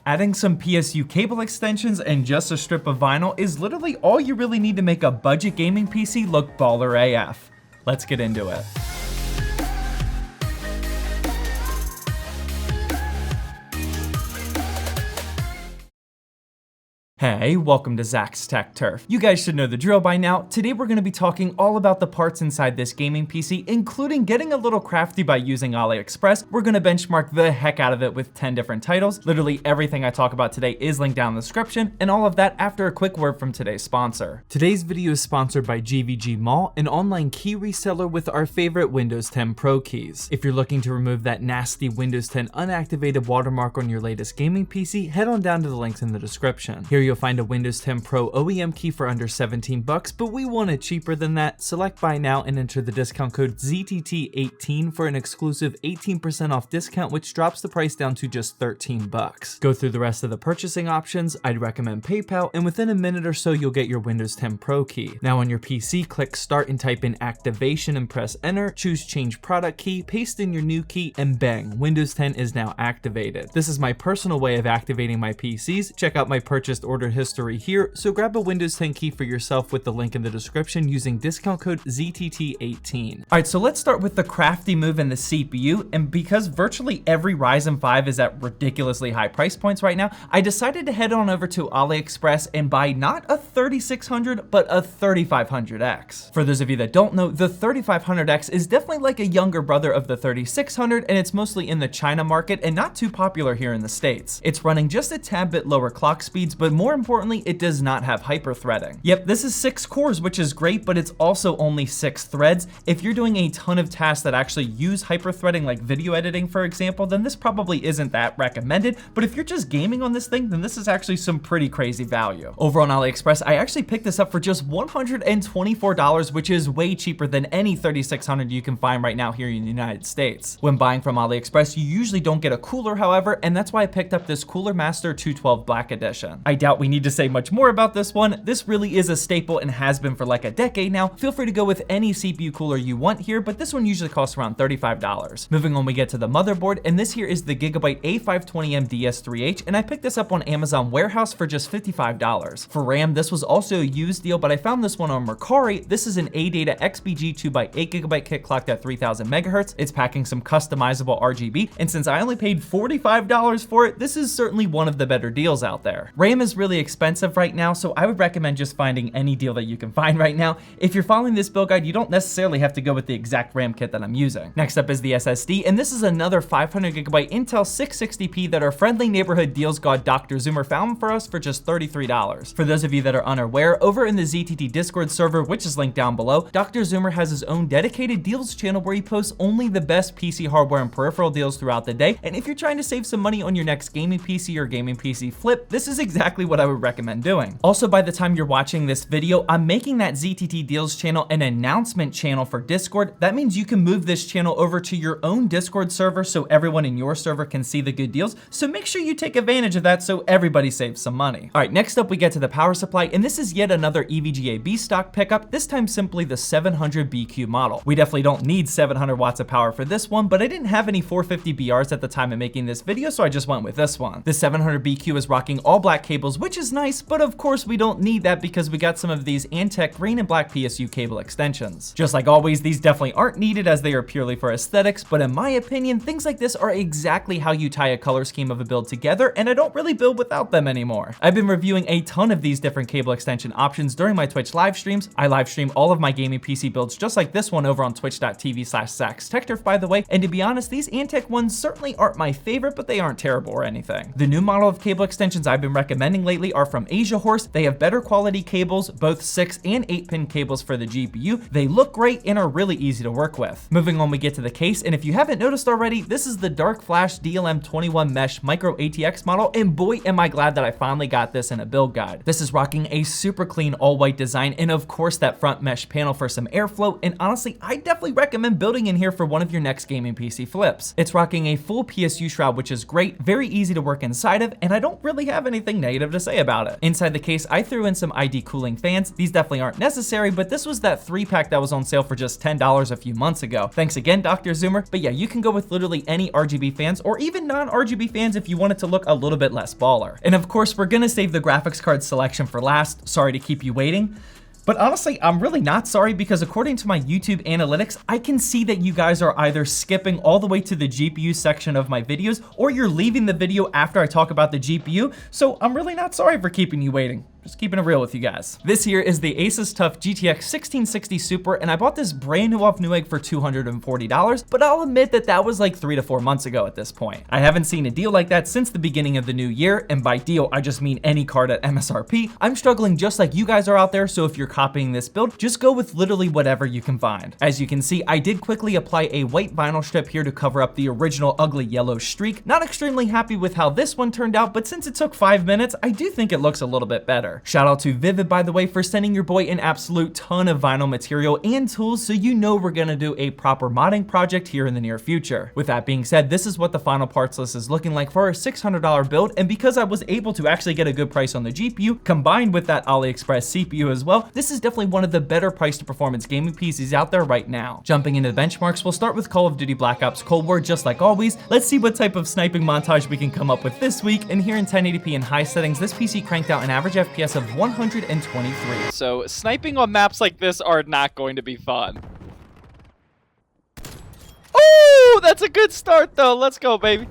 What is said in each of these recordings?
Adding some PSU cable extensions and just a strip of vinyl is literally all you really need to make a budget gaming PC look baller AF. Let's get into it. Hey, welcome to Zach's Tech Turf. You guys should know the drill by now. Today we're going to be talking all about the parts inside this gaming PC, including getting a little crafty by using AliExpress. We're going to benchmark the heck out of it with 10 different titles. Literally everything I talk about today is linked down in the description, and all of that after a quick word from today's sponsor. Today's video is sponsored by GVG Mall, an online key reseller with our favorite Windows 10 Pro keys. If you're looking to remove that nasty Windows 10 unactivated watermark on your latest gaming PC, head on down to the links in the description. Here you'll find a Windows 10 Pro OEM key for under 17 bucks, but we want it cheaper than that. Select buy now and enter the discount code ZTT18 for an exclusive 18% off discount, which drops the price down to just 13 bucks. Go through the rest of the purchasing options. I'd recommend PayPal, and within a minute or so, you'll get your Windows 10 Pro key. Now on your PC, click start and type in activation and press enter, choose change product key, paste in your new key, and bang, Windows 10 is now activated. This is my personal way of activating my PCs. Check out my purchased order history here, so grab a Windows 10 key for yourself with the link in the description using discount code ZTT18. Alright, so let's start with the crafty move in the CPU, and because virtually every Ryzen 5 is at ridiculously high price points right now, I decided to head on over to AliExpress and buy not a 3600, but a 3500X. For those of you that don't know, the 3500X is definitely like a younger brother of the 3600, and it's mostly in the China market and not too popular here in the States. It's running just a tad bit lower clock speeds, but more importantly, it does not have hyper-threading. Yep, this is 6 cores, which is great, but it's also only 6 threads. If you're doing a ton of tasks that actually use hyper-threading, like video editing, for example, then this probably isn't that recommended. But if you're just gaming on this thing, then this is actually some pretty crazy value. Over on AliExpress, I actually picked this up for just $124, which is way cheaper than any 3600 you can find right now here in the United States. When buying from AliExpress, you usually don't get a cooler, however, and that's why I picked up this Cooler Master 212 Black Edition. I doubt we need to say much more about this one. This really is a staple and has been for like a decade now. Feel free to go with any CPU cooler you want here, but this one usually costs around $35. Moving on, we get to the motherboard, and this here is the Gigabyte A520M DS3H, and I picked this up on Amazon Warehouse for just $55. For RAM, this was also a used deal, but I found this one on Mercari. This is an ADATA XBG 2x8GB kit clocked at 3000 MHz. It's packing some customizable RGB, and since I only paid $45 for it, this is certainly one of the better deals out there. RAM is really expensive right now, so I would recommend just finding any deal that you can find right now. If you're following this build guide, you don't necessarily have to go with the exact RAM kit that I'm using. Next up is the SSD, and this is another 500GB Intel 660p that our friendly neighborhood deals god Dr. Zoomer found for us for just $33. For those of you that are unaware, over in the ZTT Discord server, which is linked down below, Dr. Zoomer has his own dedicated deals channel where he posts only the best PC hardware and peripheral deals throughout the day, and if you're trying to save some money on your next gaming PC or gaming PC flip, this is exactly what I would recommend doing. Also, by the time you're watching this video, I'm making that ZTT Deals channel an announcement channel for Discord. That means you can move this channel over to your own Discord server so everyone in your server can see the good deals. So make sure you take advantage of that so everybody saves some money. All right, next up we get to the power supply, and this is yet another EVGA B stock pickup, this time simply the 700BQ model. We definitely don't need 700 watts of power for this one, but I didn't have any 450BRs at the time of making this video, so I just went with this one. The 700BQ is rocking all black cables, which is nice, but of course we don't need that because we got some of these Antec green and black PSU cable extensions. Just like always, these definitely aren't needed as they are purely for aesthetics, but in my opinion, things like this are exactly how you tie a color scheme of a build together, and I don't really build without them anymore. I've been reviewing a ton of these different cable extension options during my Twitch live streams. I live stream all of my gaming PC builds just like this one over on twitch.tv/ZachsTechTurf, by the way, and to be honest, these Antec ones certainly aren't my favorite, but they aren't terrible or anything. The new model of cable extensions I've been recommending lately are from Asia Horse. They have better quality cables, both 6 and 8 pin cables for the GPU. They look great and are really easy to work with. Moving on, we get to the case, and if you haven't noticed already, this is the Dark Flash DLM21 Mesh Micro ATX model, and boy am I glad that I finally got this in a build guide. This is rocking a super clean all white design, and of course that front mesh panel for some airflow, and honestly I definitely recommend building in here for one of your next gaming PC flips. It's rocking a full PSU shroud, which is great, very easy to work inside of, and I don't really have anything negative to to say about it. Inside the case, I threw in some ID cooling fans. These definitely aren't necessary, but this was that 3-pack that was on sale for just $10 a few months ago. Thanks again, Dr. Zoomer. But yeah, you can go with literally any RGB fans or even non-RGB fans if you want it to look a little bit less baller. And of course, we're gonna save the graphics card selection for last. Sorry to keep you waiting. But honestly, I'm really not sorry, because according to my YouTube analytics, I can see that you guys are either skipping all the way to the GPU section of my videos, or you're leaving the video after I talk about the GPU. So I'm really not sorry for keeping you waiting. Just keeping it real with you guys. This here is the Asus TUF GTX 1660 Super, and I bought this brand new off Newegg for $240, but I'll admit that that was like 3 to 4 months ago at this point. I haven't seen a deal like that since the beginning of the new year, and by deal, I just mean any card at MSRP. I'm struggling just like you guys are out there, so if you're copying this build, just go with literally whatever you can find. As you can see, I did quickly apply a white vinyl strip here to cover up the original ugly yellow streak. Not extremely happy with how this one turned out, but since it took 5 minutes, I do think it looks a little bit better. Shout out to Vivid, by the way, for sending your boy an absolute ton of vinyl material and tools, so you know we're gonna do a proper modding project here in the near future. With that being said, this is what the final parts list is looking like for a $600 build, and because I was able to actually get a good price on the GPU, combined with that AliExpress CPU as well, this is definitely one of the better price to performance gaming PCs out there right now. Jumping into the benchmarks, we'll start with Call of Duty Black Ops Cold War just like always. Let's see what type of sniping montage we can come up with this week, and here in 1080p in high settings, this PC cranked out an average FPS of 123. So sniping on maps like this are not going to be fun. Oh, that's a good start though. Let's go, baby.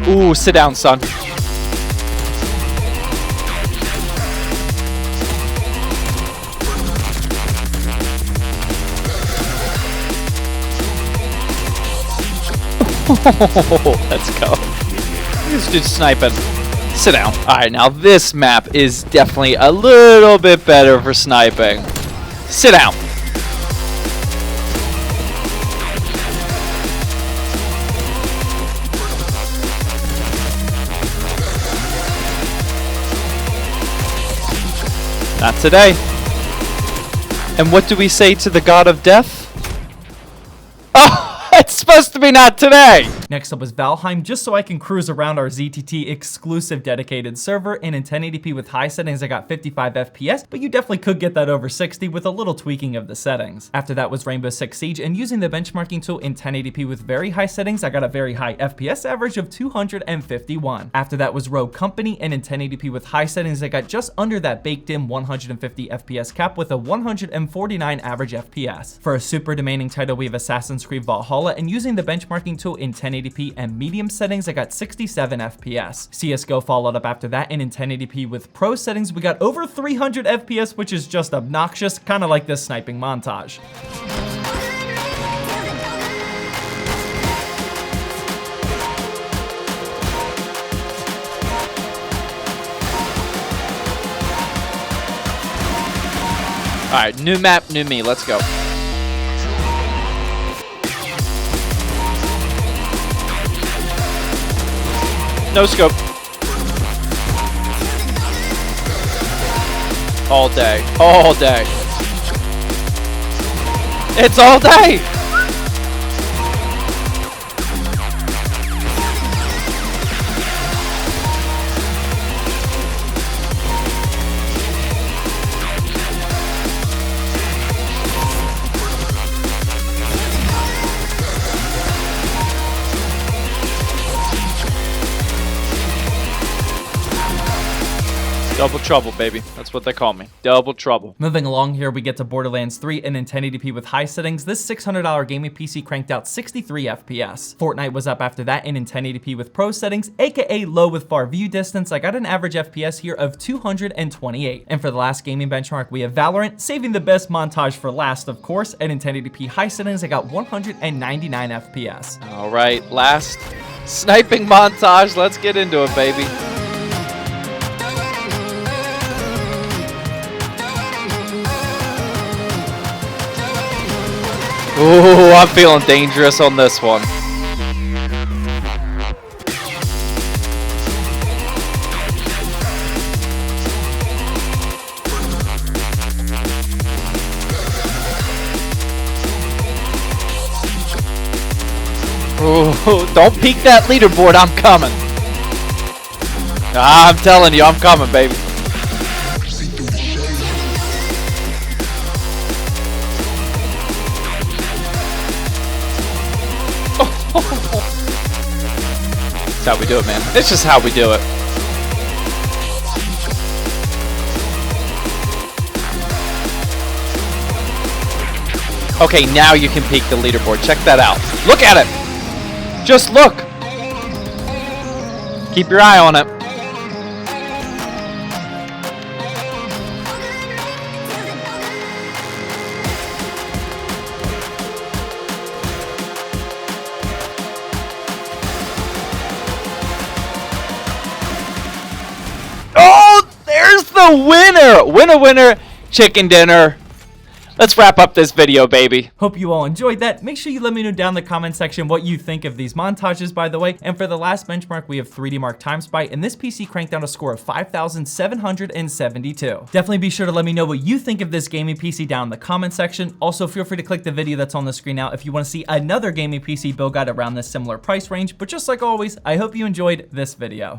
Ooh, sit down, son. Let's go. This dude's sniping. Sit down. Alright, now this map is definitely a little bit better for sniping. Sit down. Not today. And what do we say to the god of death? Oh! It's supposed to be not today! Next up was Valheim, just so I can cruise around our ZTT exclusive dedicated server, and in 1080p with high settings I got 55 FPS, but you definitely could get that over 60 with a little tweaking of the settings. After that was Rainbow Six Siege, and using the benchmarking tool in 1080p with very high settings, I got a very high FPS average of 251. After that was Rogue Company, and in 1080p with high settings I got just under that baked in 150 FPS cap with a 149 average FPS. For a super demanding title, we have Assassin's Creed Valhalla, and using the benchmarking tool in 1080p and medium settings, I got 67 FPS. CSGO followed up after that, and in 1080p with pro settings, we got over 300 FPS, which is just obnoxious, kind of like this sniping montage. All right, new map, new me. Let's go. No scope. All day. All day. It's all day! Double trouble, baby. That's what they call me. Double trouble. Moving along here, we get to Borderlands 3, and in 1080p with high settings, this $600 gaming PC cranked out 63 FPS. Fortnite was up after that, and in 1080p with pro settings, aka low with far view distance, I got an average FPS here of 228. And for the last gaming benchmark, we have Valorant, saving the best montage for last, of course, and in 1080p high settings, I got 199 FPS. All right, last sniping montage. Let's get into it, baby. Ooh, I'm feeling dangerous on this one. Don't peek that leaderboard. I'm coming. I'm telling you, I'm coming, baby. That's how we do it, man. It's just how we do it. Okay, now you can peek the leaderboard. Check that out. Look at it. Just look. Keep your eye on it. Oh, there's the winner. Winner, winner, chicken dinner. Let's wrap up this video, baby. Hope you all enjoyed that. Make sure you let me know down in the comment section what you think of these montages, by the way. And for the last benchmark, we have 3D Mark Time Spy, and this PC cranked out a score of 5,772. Definitely be sure to let me know what you think of this gaming PC down in the comment section. Also, feel free to click the video that's on the screen now if you want to see another gaming PC build guide around this similar price range. But just like always, I hope you enjoyed this video.